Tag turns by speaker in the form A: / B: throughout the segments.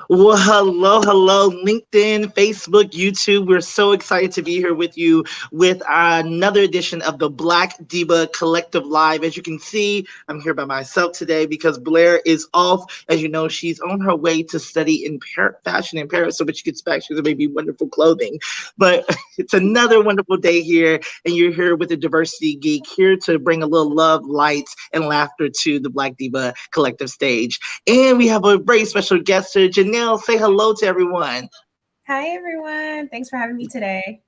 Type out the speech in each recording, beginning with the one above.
A: Well, hello, LinkedIn, Facebook, YouTube. We're so excited to be here with you with another edition of the Black Diva Collective Live. As you can see, I'm here by myself today because Blair is off. As you know, she's on her way to study in fashion in Paris. So, when she gets back, she's going to be wonderful clothing. But it's another wonderful day here, and you're here with the Diversity Geek, here to bring a little love, light, and laughter to the Black Diva Collective stage. And we have a very special guest here, Janelle. Say hello to everyone.
B: Hi, everyone. Thanks for having me today.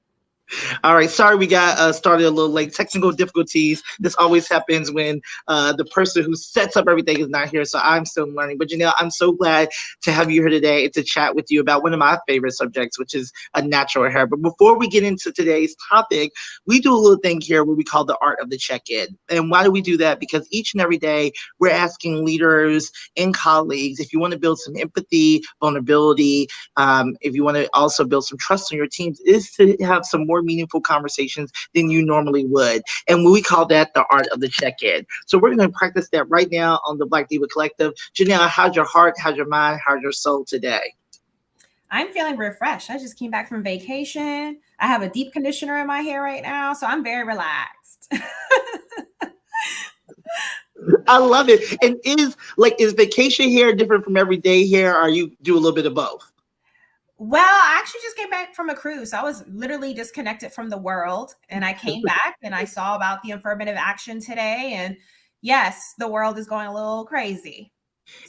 A: All right, sorry we got started a little late. Technical difficulties. This always happens when the person who sets up everything is not here, so I'm still learning. But Janelle, I'm so glad to have you here today and to chat with you about one of my favorite subjects, which is a natural hair. But before we get into today's topic, we do a little thing here where we call the art of the check-in. And why do we do that? Because each and every day we're asking leaders and colleagues if you want to build some empathy, vulnerability, if you want to also build some trust on your teams, is to have some more meaningful conversations than you normally would. And we call that the art of the check-in. So we're going to practice that right now on the Black Diva Collective. Janelle, how's your heart? How's your mind? How's your soul today?
B: I'm feeling refreshed. I just came back from vacation. I have a deep conditioner in my hair right now, so I'm very relaxed.
A: I love it. And is vacation hair different from everyday hair, or you do a little bit of both?
B: Well, I actually just came back from a cruise. I was literally disconnected from the world, and I came back and I saw about the affirmative action today. And yes, the world is going a little crazy.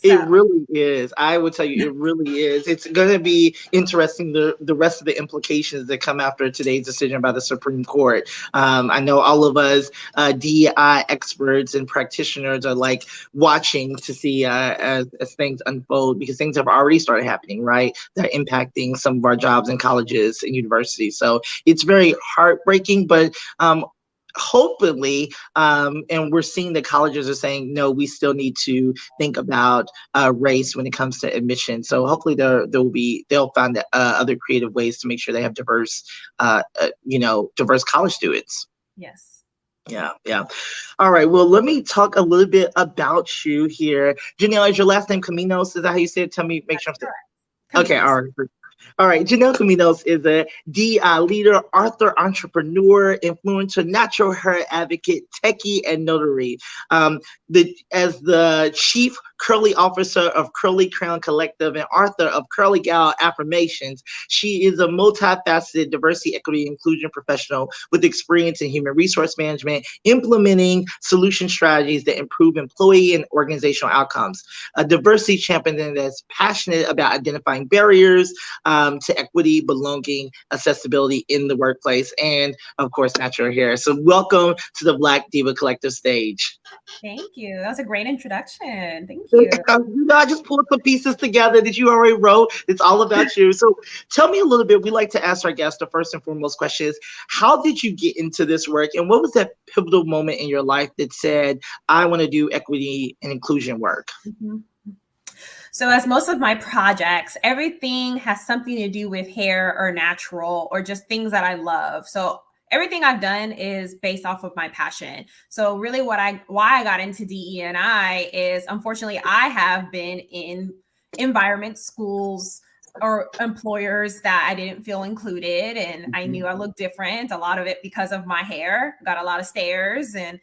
A: It
B: So,
A: really is. I would tell you, it really is. It's going to be interesting the rest of the implications that come after today's decision by the Supreme Court. I know all of us DEI experts and practitioners are like watching to see as things unfold because things have already started happening, right? That are impacting some of our jobs in colleges and universities. So it's very heartbreaking, but hopefully, and we're seeing that colleges are saying, no, we still need to think about race when it comes to admission. So hopefully they'll find other creative ways to make sure they have diverse college students.
B: yes.
A: Yeah. All right. Well, let me talk a little bit about you here. Janelle, is your last name Caminos? Is that how you say it? Tell me, make sure I'm saying. Okay,
B: Caminos.
A: all right. All right, Janelle Caminos is a DI leader, author, entrepreneur, influencer, natural hair advocate, techie, and notary. As the chief curly officer of Curly Crown Collective and author of Curly Gal Affirmations, she is a multifaceted diversity, equity, and inclusion professional with experience in human resource management, implementing solution strategies that improve employee and organizational outcomes. A diversity champion that's passionate about identifying barriers to equity, belonging, accessibility in the workplace, and of course, natural hair. So, welcome to the Black Diva Collective stage.
B: Thank you. That was a great introduction. Thank you.
A: I just pulled some pieces together that you already wrote. It's all about you. So, tell me a little bit. We like to ask our guests the first and foremost question is, how did you get into this work, and what was that pivotal moment in your life that said, I want to do equity and inclusion work?
B: Mhm. So, as most of my projects, everything has something to do with hair or natural or just things that I love. So, everything I've done is based off of my passion. So, really, why I got into DE&I is, unfortunately, I have been in environment schools or employers that I didn't feel included, and I knew I looked different. A lot of it because of my hair, got a lot of stares, and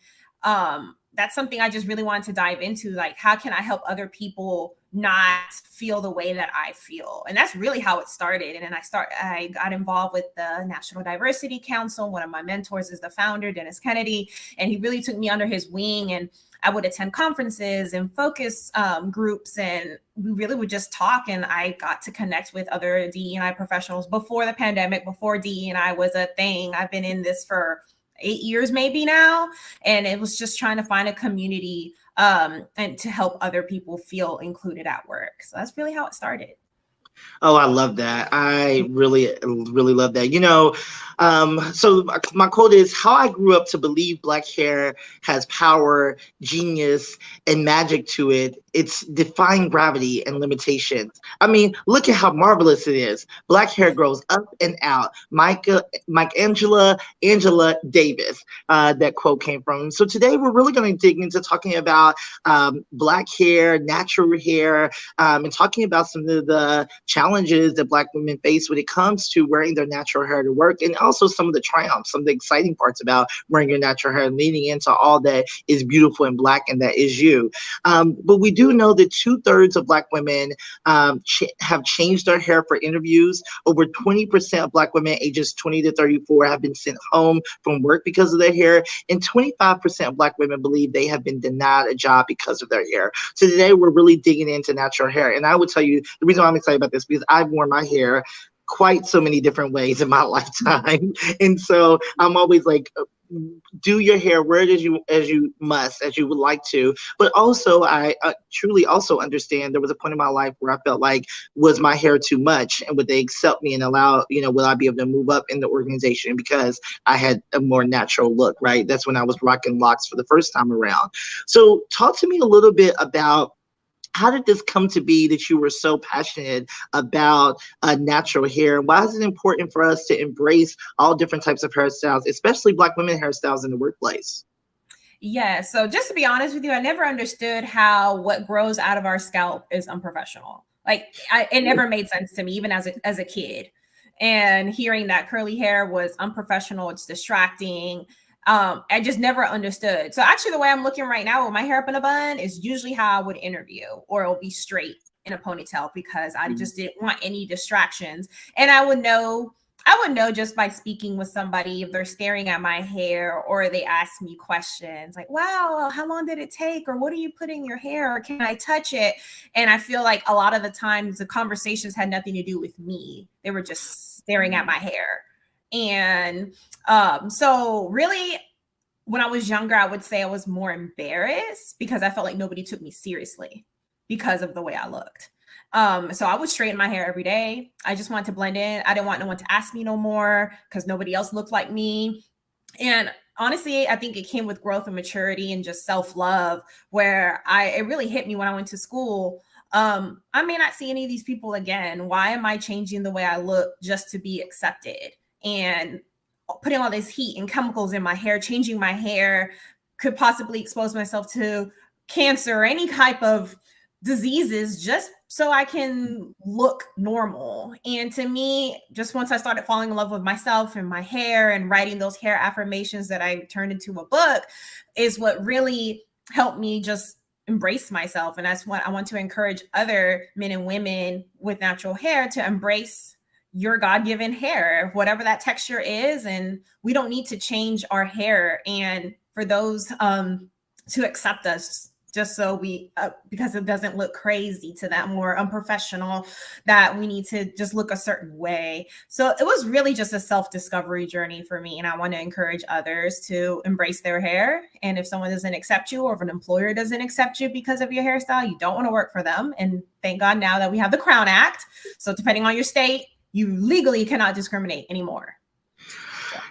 B: that's something I just really wanted to dive into. Like, how can I help other people not feel the way that I feel? And that's really how it started. And then I got involved with the National Diversity Council. One of my mentors is the founder, Dennis Kennedy, and he really took me under his wing. And I would attend conferences and focus groups, and we really would just talk. And I got to connect with other DE&I professionals before the pandemic, before DE&I was a thing. I've been in this for 8 years maybe now, and it was just trying to find a community and to help other people feel included at work. So that's really how it started.
A: Oh, I love that. I really, really love that. So my quote is how I grew up to believe black hair has power, genius, and magic to it. It's defying gravity and limitations. I mean, look at how marvelous it is. Black hair grows up and out. Angela Davis, that quote came from. So today we're really going to dig into talking about black hair, natural hair, and talking about some of the challenges that Black women face when it comes to wearing their natural hair to work, and also some of the triumphs, some of the exciting parts about wearing your natural hair and leaning into all that is beautiful and Black and that is you. But we do know that 2/3 of Black women have changed their hair for interviews. Over 20% of Black women ages 20 to 34 have been sent home from work because of their hair, and 25% of Black women believe they have been denied a job because of their hair. So today we're really digging into natural hair, and I would tell you the reason why I'm excited about this because I've worn my hair quite so many different ways in my lifetime, and so I'm always like, do your hair where it is as you must, as you would like to. But also, I truly also understand there was a point in my life where I felt like, was my hair too much, and would they accept me and allow, will I be able to move up in the organization because I had a more natural look, right? That's when I was rocking locks for the first time around. So talk to me a little bit about how did this come to be that you were so passionate about natural hair? Why is it important for us to embrace all different types of hairstyles, especially Black women hairstyles in the workplace?
B: Yeah. So just to be honest with you, I never understood how what grows out of our scalp is unprofessional. Like it never made sense to me, even as a kid. And hearing that curly hair was unprofessional, it's distracting. I just never understood. So actually, the way I'm looking right now with my hair up in a bun is usually how I would interview, or it'll be straight in a ponytail because I just didn't want any distractions. And I would know just by speaking with somebody if they're staring at my hair or they ask me questions like, wow, how long did it take? Or what do you put in your hair? Or can I touch it? And I feel like a lot of the times the conversations had nothing to do with me. They were just staring at my hair. And so really, when I was younger, I would say I was more embarrassed because I felt like nobody took me seriously because of the way I looked. So I would straighten my hair every day. I just wanted to blend in. I didn't want no one to ask me no more because nobody else looked like me. And honestly, I think it came with growth and maturity and just self-love, where it really hit me when I went to school. I may not see any of these people again. Why am I changing the way I look just to be accepted? And putting all this heat and chemicals in my hair, changing my hair could possibly expose myself to cancer or any type of diseases just so I can look normal. And to me, just once I started falling in love with myself and my hair and writing those hair affirmations that I turned into a book is what really helped me just embrace myself. And that's what I want to encourage other men and women with natural hair to embrace your God-given hair, whatever that texture is. And we don't need to change our hair. And for those to accept us just so we, because it doesn't look crazy to them or unprofessional, that we need to just look a certain way. So it was really just a self-discovery journey for me. And I want to encourage others to embrace their hair. And if someone doesn't accept you, or if an employer doesn't accept you because of your hairstyle, you don't want to work for them. And thank God now that we have the Crown Act. So depending on your state, you legally cannot discriminate anymore.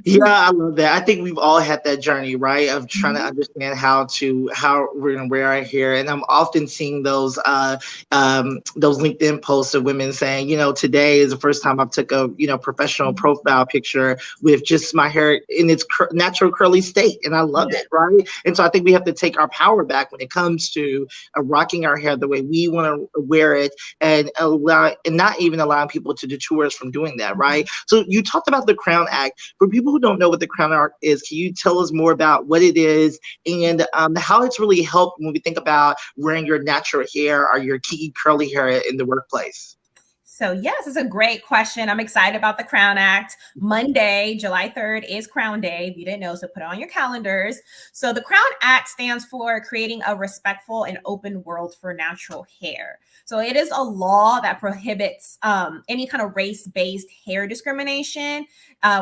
A: Yeah, I love that. I think we've all had that journey, right, of trying to understand how we're gonna wear our hair. And I'm often seeing those LinkedIn posts of women saying, today is the first time I've took a professional profile picture with just my hair in its natural curly state, and I love it, right? And so I think we have to take our power back when it comes to rocking our hair the way we want to wear it, and not even allowing people to deter us from doing that, right? So you talked about the Crown Act. For people who don't know what the Crown Act is, can you tell us more about what it is and how it's really helped when we think about wearing your natural hair or your kinky curly hair in the workplace?
B: So yes, it's a great question. I'm excited about the Crown Act. Monday, July 3rd is Crown Day. If you didn't know, so put it on your calendars. So the Crown Act stands for creating a respectful and open world for natural hair. So it is a law that prohibits any kind of race-based hair discrimination,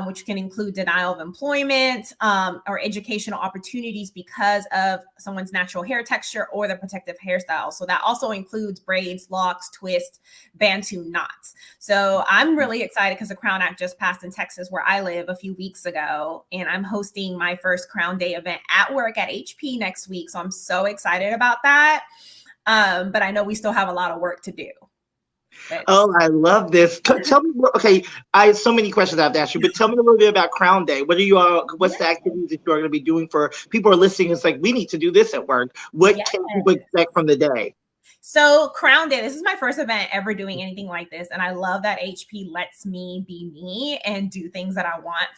B: which can include denial of employment or educational opportunities because of someone's natural hair texture or the protective hairstyle. So that also includes braids, locks, twists, bantu knots. knots. So I'm really excited because the Crown Act just passed in Texas, where I live, a few weeks ago. And I'm hosting my first Crown Day event at work at HP next week. So I'm so excited about that. But I know we still have a lot of work to do.
A: Oh, I love this. Tell me, okay, I have so many questions I have to ask you, but tell me a little bit about Crown Day. What are you all, what's the activities that you are going to be doing for people who are listening? It's like, we need to do this at work. What can people expect from the day?
B: So Crown Day, this is my first event ever doing anything like this. And I love that HP lets me be me and do things that I want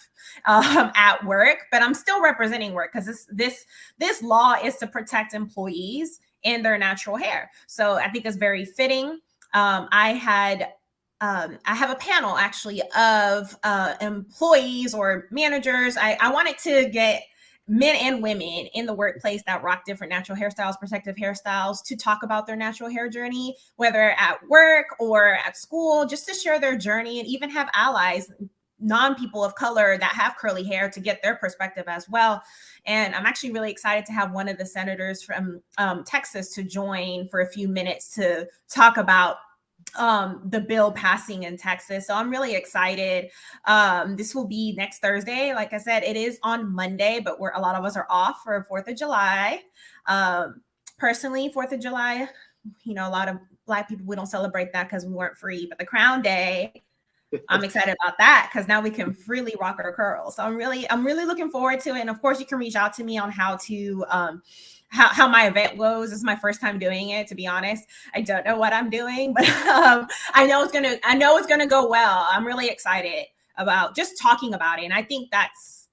B: at work, but I'm still representing work because this law is to protect employees and their natural hair. So I think it's very fitting. I have a panel actually of employees or managers. I wanted to get men and women in the workplace that rock different natural hairstyles, protective hairstyles, to talk about their natural hair journey, whether at work or at school, just to share their journey, and even have allies, non-people of color that have curly hair, to get their perspective as well. And I'm actually really excited to have one of the senators from Texas to join for a few minutes to talk about the bill passing in Texas. So I'm really excited. This will be next Thursday. Like I said, it is on Monday, but a lot of us are off for 4th of July. Personally, 4th of July, a lot of Black people, we don't celebrate that because we weren't free, but the Crown Day, I'm excited about that because now we can freely rock our curls. So I'm really looking forward to it. And of course, you can reach out to me on how to how my event goes. This is my first time doing it, to be honest. I don't know what I'm doing, but I know it's gonna go well. I'm really excited about just talking about it. And I think that's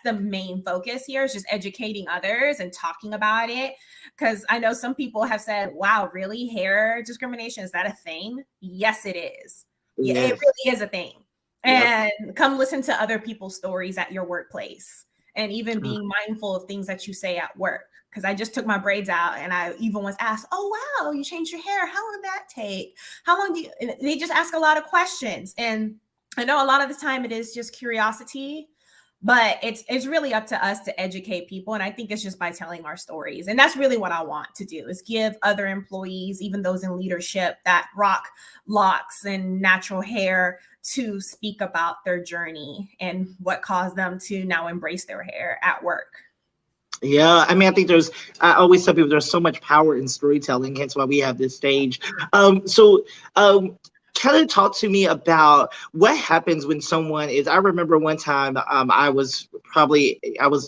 B: the main focus here, is just educating others and talking about it. Because I know some people have said, wow, really? Hair discrimination, is that a thing? Yes, it is. Yeah, it really is a thing. And come listen to other people's stories at your workplace, and even being mindful of things that you say at work. Because I just took my braids out and I even was asked, oh, wow, you changed your hair. How long did that take? How long do you, and they just ask a lot of questions. And I know a lot of the time it is just curiosity, but it's really up to us to educate people. And I think it's just by telling our stories. And that's really what I want to do, is give other employees, even those in leadership that rock locks and natural hair, to speak about their journey and what caused them to now embrace their hair at work.
A: Yeah, I mean, I think I always tell people there's so much power in storytelling, hence why we have this stage. Kind of talk to me about what happens when someone is, I remember one time I was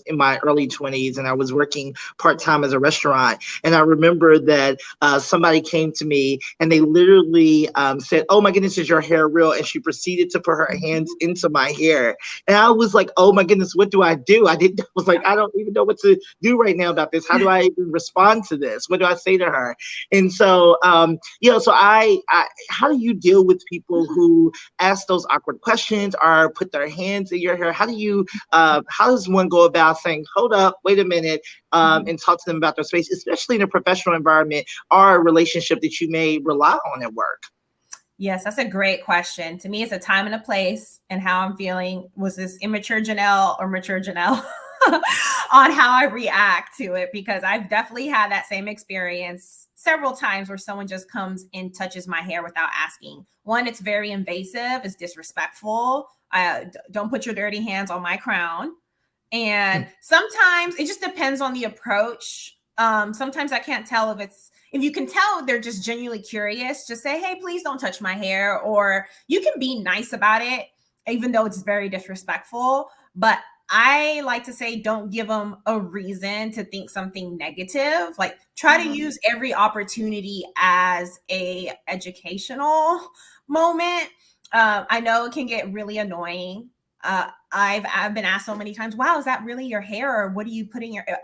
A: in my early 20s and I was working part-time as a restaurant. And I remember that somebody came to me and they literally said, oh my goodness, is your hair real? And she proceeded to put her hands into my hair. And I was like, oh my goodness, what do I do? I was like, I don't even know what to do right now about this. How do I even respond to this? What do I say to her? And so, so how do you deal with people who ask those awkward questions or put their hands in your hair? How does one go about saying, hold up, wait a minute, and talk to them about their space, especially in a professional environment or a relationship that you may rely on at work?
B: Yes, that's a great question. To me, it's a time and a place and how I'm feeling. Was this immature Janelle or mature Janelle on how I react to it? Because I've definitely had that same experience several times where someone just comes and touches my hair without asking. One, it's very invasive, it's disrespectful. Don't put your dirty hands on my crown. And sometimes it just depends on the approach. Sometimes I can't tell if you can tell they're just genuinely curious, just say, hey, please don't touch my hair. Or you can be nice about it, even though it's very disrespectful. But I like to say, don't give them a reason to think something negative. Like, try to use every opportunity as a educational moment. I know it can get really annoying. I've been asked so many times, wow, is that really your hair? Or what do you put in your hair?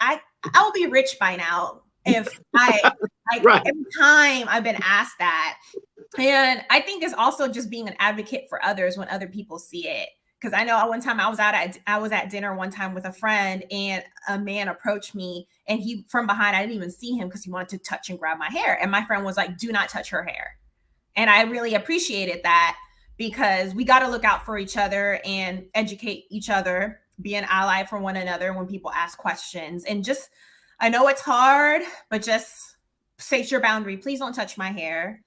B: I'll be rich by now if right. Every time I've been asked that. And I think it's also just being an advocate for others when other people see it. Because I know one time I was at dinner one time with a friend, and a man approached me, and he, from behind, I didn't even see him because he wanted to touch and grab my hair. And my friend was like, do not touch her hair. And I really appreciated that, because we got to look out for each other and educate each other, be an ally for one another when people ask questions. And just, I know it's hard, but just state your boundary. Please don't touch my hair.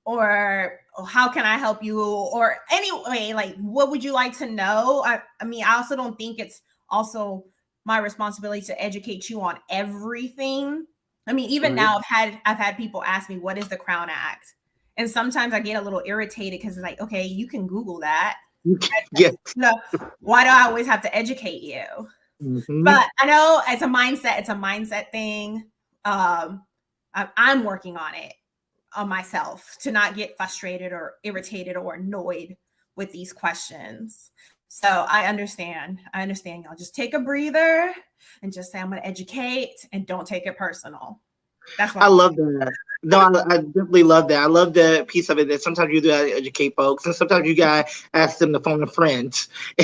B: Or how can I help you? Or anyway, like, what would you like to know? I mean, I also don't think it's also my responsibility to educate you on everything. I mean, even now I've had people ask me, what is the Crown Act? And sometimes I get a little irritated because it's like, okay, you can Google that.
A: Yes.
B: No, why do I always have to educate you?
A: Mm-hmm.
B: But I know it's a mindset thing. I'm working on it on myself to not get frustrated or irritated or annoyed with these questions. So I understand. Y'all just take a breather and just say, I'm going to educate, and don't take it personal. That's what
A: I love that. No, I definitely love that. I love the piece of it that sometimes you do that to educate folks, and sometimes you gotta ask them to phone a friend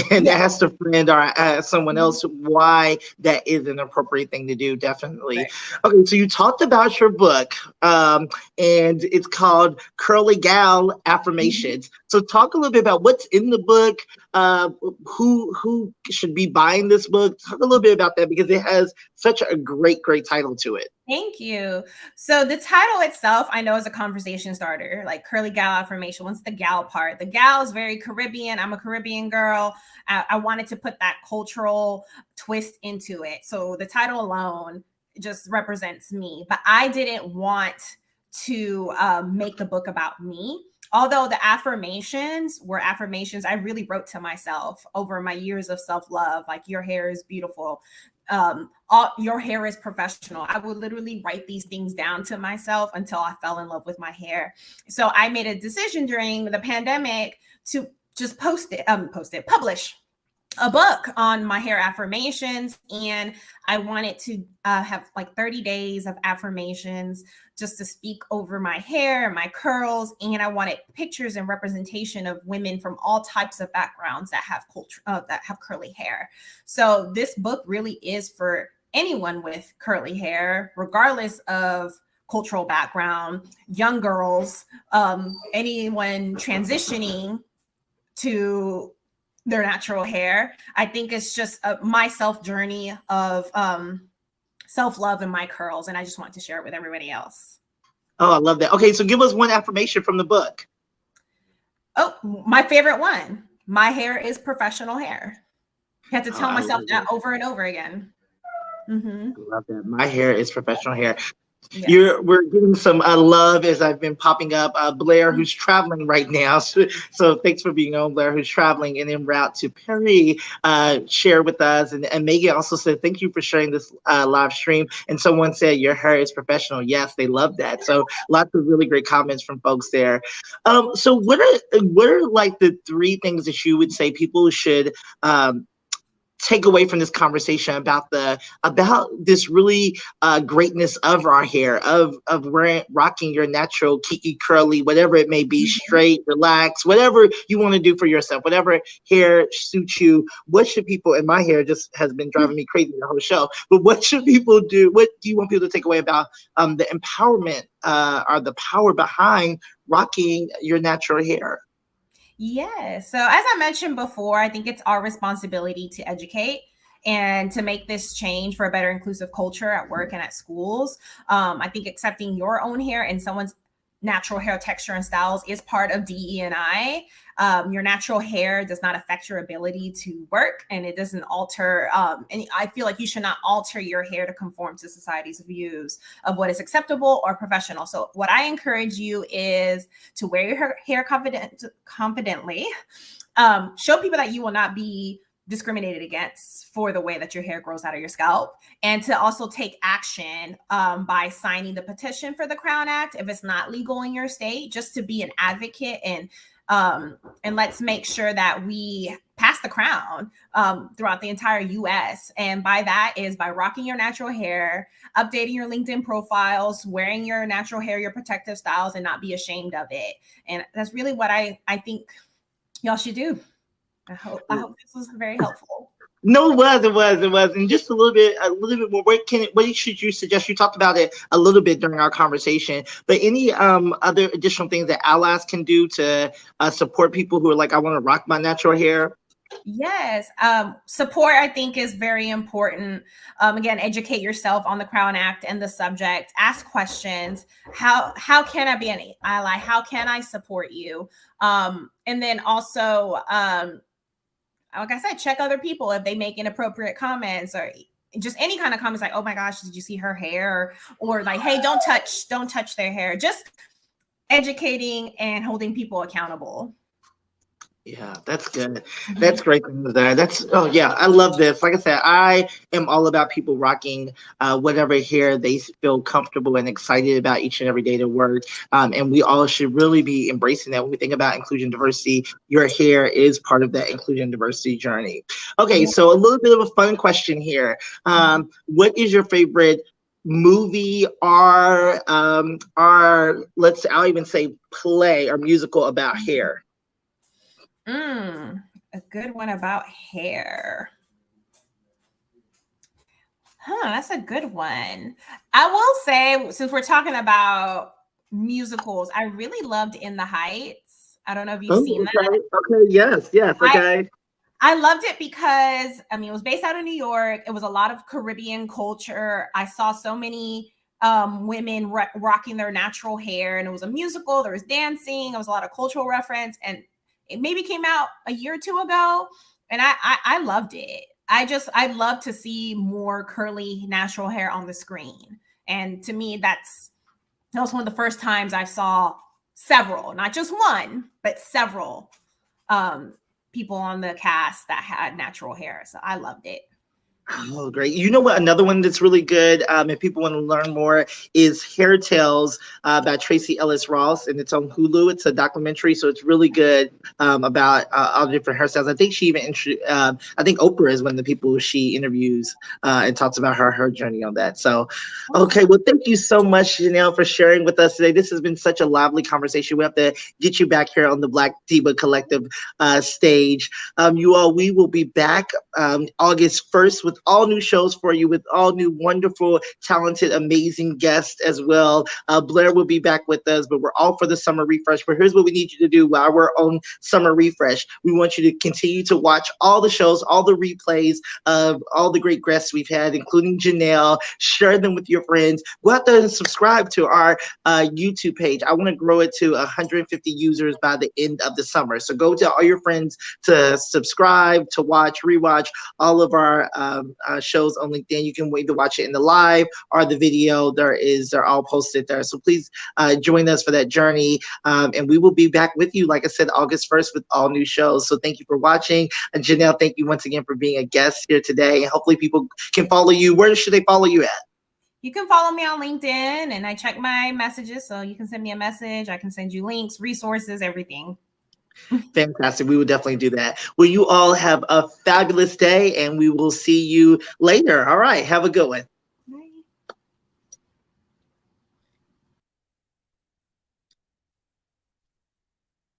A: and ask a friend or ask someone else why that is an appropriate thing to do. Definitely.
B: Right.
A: Okay, so you talked about your book, and it's called Curly Gal Affirmations. So talk a little bit about what's in the book, who should be buying this book. Talk a little bit about that because it has such a great title to it.
B: Thank you. So the title itself, I know, is a conversation starter, like Curly Gal Affirmation. What's the gal part? The gal is very Caribbean. I'm a Caribbean girl. I wanted to put that cultural twist into it. So the title alone just represents me, but I didn't want to make the book about me. Although the affirmations were affirmations I really wrote to myself over my years of self-love, like your hair is beautiful. Your hair is professional. I would literally write these things down to myself until I fell in love with my hair. So I made a decision during the pandemic to just publish a book on my hair affirmations. And I wanted to have like 30 days of affirmations just to speak over my hair and my curls. And I wanted pictures and representation of women from all types of backgrounds that have that have curly hair. So this book really is for anyone with curly hair, regardless of cultural background, young girls, anyone transitioning to their natural hair. I think it's just my self journey of self-love and my curls, and I just want to share it with everybody else.
A: Oh, I love that. Okay, so give us one affirmation from the book.
B: Oh, my favorite one. My hair is professional hair. I have to tell myself that over and over again.
A: I love that. My hair is professional hair. Yes. We're getting some love as I've been popping up. Blair, who's traveling right now. So thanks for being on, Blair, who's traveling and en route to Paris, share with us. And Megan also said, thank you for sharing this live stream. And someone said, your hair is professional. Yes, they love that. So lots of really great comments from folks there. So what are like the three things that you would say people should take away from this conversation about this really greatness of our hair, of rocking your natural kiki curly, whatever it may be, straight, relax, whatever you want to do for yourself, whatever hair suits you. What should people, and my hair just has been driving me crazy the whole show, but what should people do? What do you want people to take away about the empowerment or the power behind rocking your natural hair?
B: Yes. So as I mentioned before, I think it's our responsibility to educate and to make this change for a better inclusive culture at work and at schools. I think accepting your own hair and someone's natural hair texture and styles is part of DE&I. Your natural hair does not affect your ability to work, and it doesn't alter, and I feel like you should not alter your hair to conform to society's views of what is acceptable or professional. So what I encourage you is to wear your hair confidently, show people that you will not be discriminated against for the way that your hair grows out of your scalp, and to also take action by signing the petition for the Crown Act if it's not legal in your state, just to be an advocate and let's make sure that we pass the crown throughout the entire US. And by that is by rocking your natural hair, updating your LinkedIn profiles, wearing your natural hair, your protective styles, and not be ashamed of it. And that's really what I think y'all should do. I hope this was very helpful.
A: No, it was. And just a little bit more. What should you suggest? You talked about it a little bit during our conversation, but any other additional things that allies can do to support people who are like, I want to rock my natural hair?
B: Yes. Support, I think, is very important. Again, educate yourself on the Crown Act and the subject. Ask questions. How can I be an ally? How can I support you? And then also, like I said, check other people if they make inappropriate comments or just any kind of comments like, oh my gosh, did you see her hair? Or like, hey, don't touch their hair. Just educating and holding people accountable.
A: Yeah, that's good. That's great things there. Oh yeah, I love this. Like I said, I am all about people rocking whatever hair they feel comfortable and excited about each and every day to work. And we all should really be embracing that when we think about inclusion diversity. Your hair is part of that inclusion diversity journey. Okay, so a little bit of a fun question here. What is your favorite movie or I'll even say play or musical about hair?
B: A good one about hair. That's a good one. I will say, since we're talking about musicals, I really loved In the Heights. I don't know if you've seen that.
A: Okay, yes, okay.
B: I loved it because, I mean, it was based out of New York. It was a lot of Caribbean culture. I saw so many women rocking their natural hair, and it was a musical. There was dancing. It was a lot of cultural reference, and it maybe came out a year or two ago, and I loved it. I love to see more curly natural hair on the screen. And to me, that was one of the first times I saw several, not just one, but several people on the cast that had natural hair. So I loved it.
A: Oh, great. You know what? Another one that's really good, if people want to learn more, is Hair Tales by Tracy Ellis Ross, and it's on Hulu. It's a documentary, so it's really good about all the different hairstyles. I think she even, I think Oprah is one of the people she interviews and talks about her journey on that. So, okay, well, thank you so much, Janelle, for sharing with us today. This has been such a lively conversation. We have to get you back here on the Black Diva Collective stage. You all, we will be back August 1st with all new shows for you, with all new wonderful, talented, amazing guests as well. Blair will be back with us, but we're all for the summer refresh. But here's what we need you to do while we're on summer refresh. We want you to continue to watch all the shows, all the replays of all the great guests we've had, including Janelle. Share them with your friends. Go out there and subscribe to our YouTube page. I want to grow it to 150 users by the end of the summer. So go to all your friends to subscribe, to watch, rewatch all of our shows on LinkedIn. You can wait to watch it in the live or the video. They're all posted there. So please join us for that journey. And we will be back with you, like I said, August 1st with all new shows. So thank you for watching. And Janelle, thank you once again for being a guest here today. And hopefully people can follow you. Where should they follow you at?
B: You can follow me on LinkedIn, and I check my messages. So you can send me a message. I can send you links, resources, everything.
A: Fantastic. We will definitely do that. Well, you all have a fabulous day, and we will see you later. All right. Have a good one.